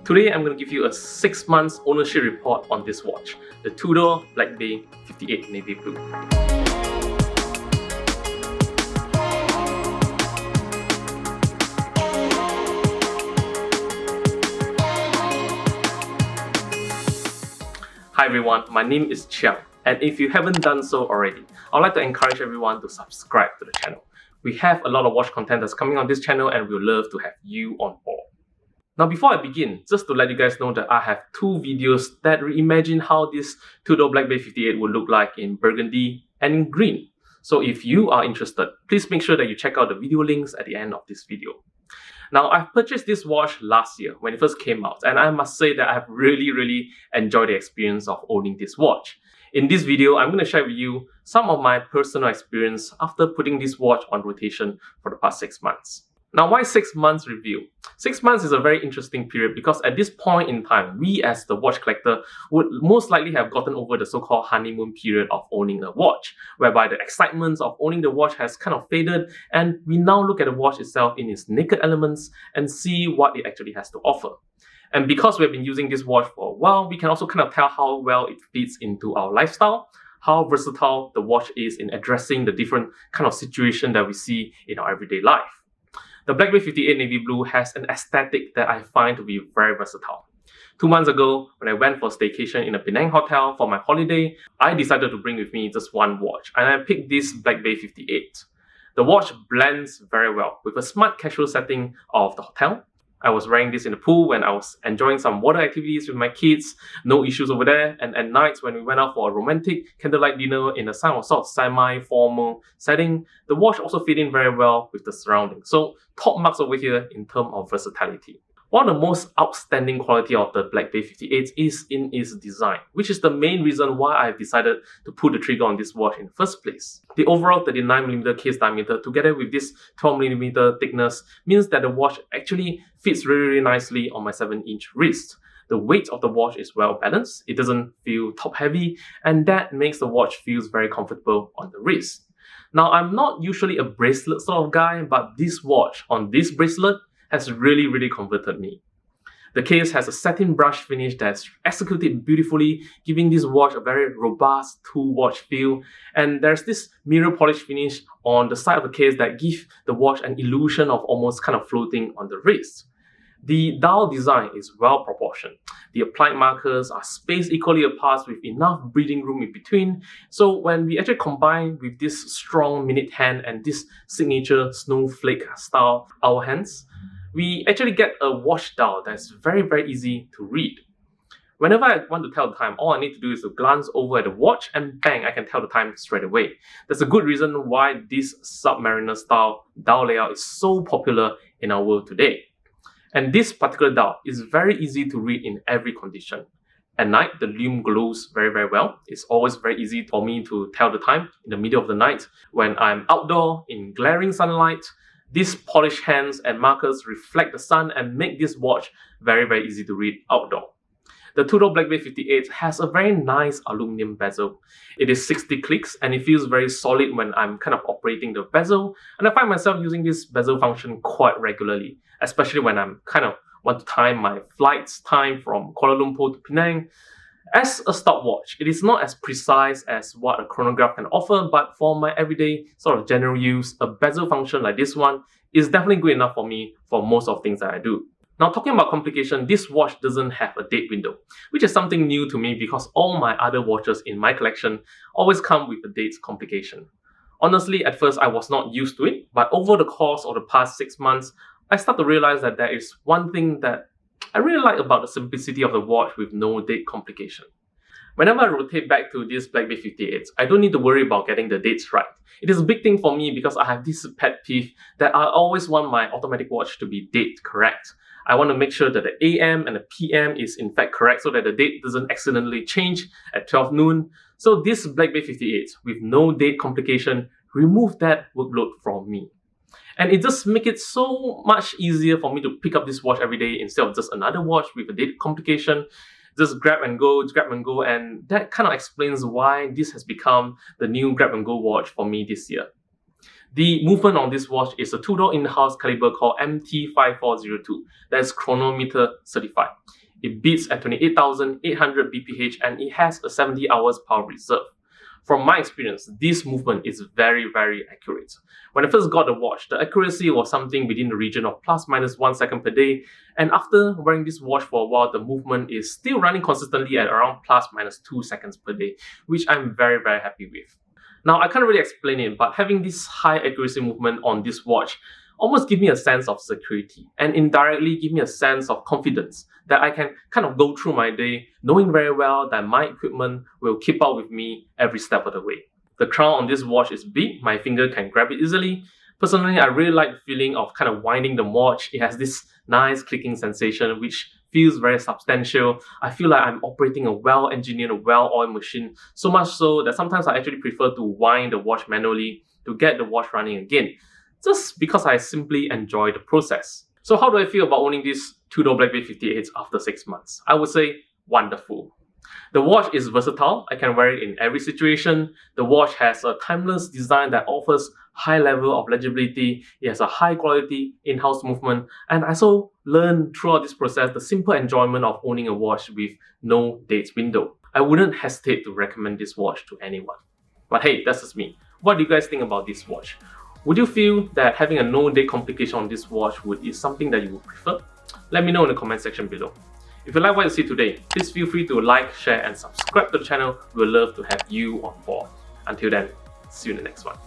Today I'm going to give you a 6 months ownership report on this watch, the Tudor BB58 Navy Blue. Hi everyone, my name is Chiang, and if you haven't done so already, I'd like to encourage everyone to subscribe to the channel. We have a lot of watch content that's coming on this channel and we'd love to have you on board. Now before I begin, just to let you guys know that I have two videos that reimagine how this Tudor BB58 would look like in burgundy and in green. So if you are interested, please make sure that you check out the video links at the end of this video. Now, I've purchased this watch last year when it first came out, and I must say that I've really enjoyed the experience of owning this watch. In this video, I'm going to share with you some of my personal experience after putting this watch on rotation for the past 6 months. Now, why 6 months review? 6 months is a very interesting period because at this point in time, we as the watch collector would most likely have gotten over the so-called honeymoon period of owning a watch, whereby the excitement of owning the watch has kind of faded and we now look at the watch itself in its naked elements and see what it actually has to offer. And because we've been using this watch for a while, we can also kind of tell how well it fits into our lifestyle, how versatile the watch is in addressing the different kind of situation that we see in our everyday life. The BB58 Navy Blue has an aesthetic that I find to be very versatile. 2 months ago, when I went for staycation in a Penang hotel for my holiday, I decided to bring with me just one watch, and I picked this BB58. The watch blends very well with a smart casual setting of the hotel. I was wearing this in the pool when I was enjoying some water activities with my kids, no issues over there, and at nights when we went out for a romantic candlelight dinner in a sort of semi-formal setting, the watch also fit in very well with the surroundings. So top marks over here in terms of versatility. One of the most outstanding quality of the BB58 is in its design, which is the main reason why I've decided to pull the trigger on this watch in the first place. The overall 39mm case diameter together with this 12mm thickness means that the watch actually fits really nicely on my 7-inch wrist. The weight of the watch is well balanced, it doesn't feel top heavy, and that makes the watch feels very comfortable on the wrist. Now, I'm not usually a bracelet sort of guy, but this watch on this bracelet has really converted me. The case has a satin brush finish that's executed beautifully, giving this watch a very robust tool-watch feel, and there's this mirror polish finish on the side of the case that gives the watch an illusion of almost kind of floating on the wrist. The dial design is well proportioned. The applied markers are spaced equally apart with enough breathing room in between. So when we actually combine with this strong minute hand and this signature snowflake style hour hands, we actually get a watch dial that's very easy to read. Whenever I want to tell the time, all I need to do is to glance over at the watch and bang, I can tell the time straight away. That's a good reason why this Submariner style dial layout is so popular in our world today. And this particular dial is very easy to read in every condition. At night, the lume glows very well. It's always very easy for me to tell the time in the middle of the night. When I'm outdoor in glaring sunlight, these polished hands and markers reflect the sun and make this watch very easy to read outdoor. The Tudor BB58 has a very nice aluminum bezel. It is 60 clicks and it feels very solid when I'm kind of operating the bezel, and I find myself using this bezel function quite regularly, especially when I'm kind of want to time my flight's time from Kuala Lumpur to Penang. As a stopwatch, it is not as precise as what a chronograph can offer, but for my everyday sort of general use, a bezel function like this one is definitely good enough for me for most of things that I do. Now, talking about complication, this watch doesn't have a date window, which is something new to me because all my other watches in my collection always come with a date complication. Honestly, at first I was not used to it, but over the course of the past 6 months, I start to realize that there is one thing that I really like about the simplicity of the watch with no date complication. Whenever I rotate back to this BB58, I don't need to worry about getting the dates right. It is a big thing for me because I have this pet peeve that I always want my automatic watch to be date correct. I want to make sure that the AM and the PM is in fact correct so that the date doesn't accidentally change at 12 noon. So this BB58 with no date complication remove that workload from me. And it just makes it so much easier for me to pick up this watch every day instead of just another watch with a date complication. Just grab and go, and that kind of explains why this has become the new grab and go watch for me this year. The movement on this watch is a Tudor in-house caliber called MT5402 that is chronometer certified. It beats at 28,800 BPH and it has a 70 hours power reserve. From my experience, this movement is very accurate. When I first got the watch, the accuracy was something within the region of ±1 second per day, and after wearing this watch for a while, the movement is still running consistently at around ±2 seconds per day, which I'm very happy with. Now, I can't really explain it, but having this high accuracy movement on this watch almost give me a sense of security and indirectly give me a sense of confidence that I can kind of go through my day knowing very well that my equipment will keep up with me every step of the way. The crown on this watch is big, my finger can grab it easily. Personally, I really like the feeling of kind of winding the watch. It has this nice clicking sensation which feels very substantial. I feel like I'm operating a well-engineered, well-oiled machine, so much so that sometimes I actually prefer to wind the watch manually to get the watch running again, just because I simply enjoy the process. So how do I feel about owning this Tudor BB58 after 6 months? I would say wonderful. The watch is versatile. I can wear it in every situation. The watch has a timeless design that offers high level of legibility. It has a high quality in-house movement, and I also learned throughout this process the simple enjoyment of owning a watch with no date window. I wouldn't hesitate to recommend this watch to anyone. But hey, that's just me. What do you guys think about this watch? Would you feel that having a no-date complication on this watch is something that you would prefer? Let me know in the comment section below. If you like what you see today, please feel free to like, share and subscribe to the channel. We would love to have you on board. Until then, see you in the next one.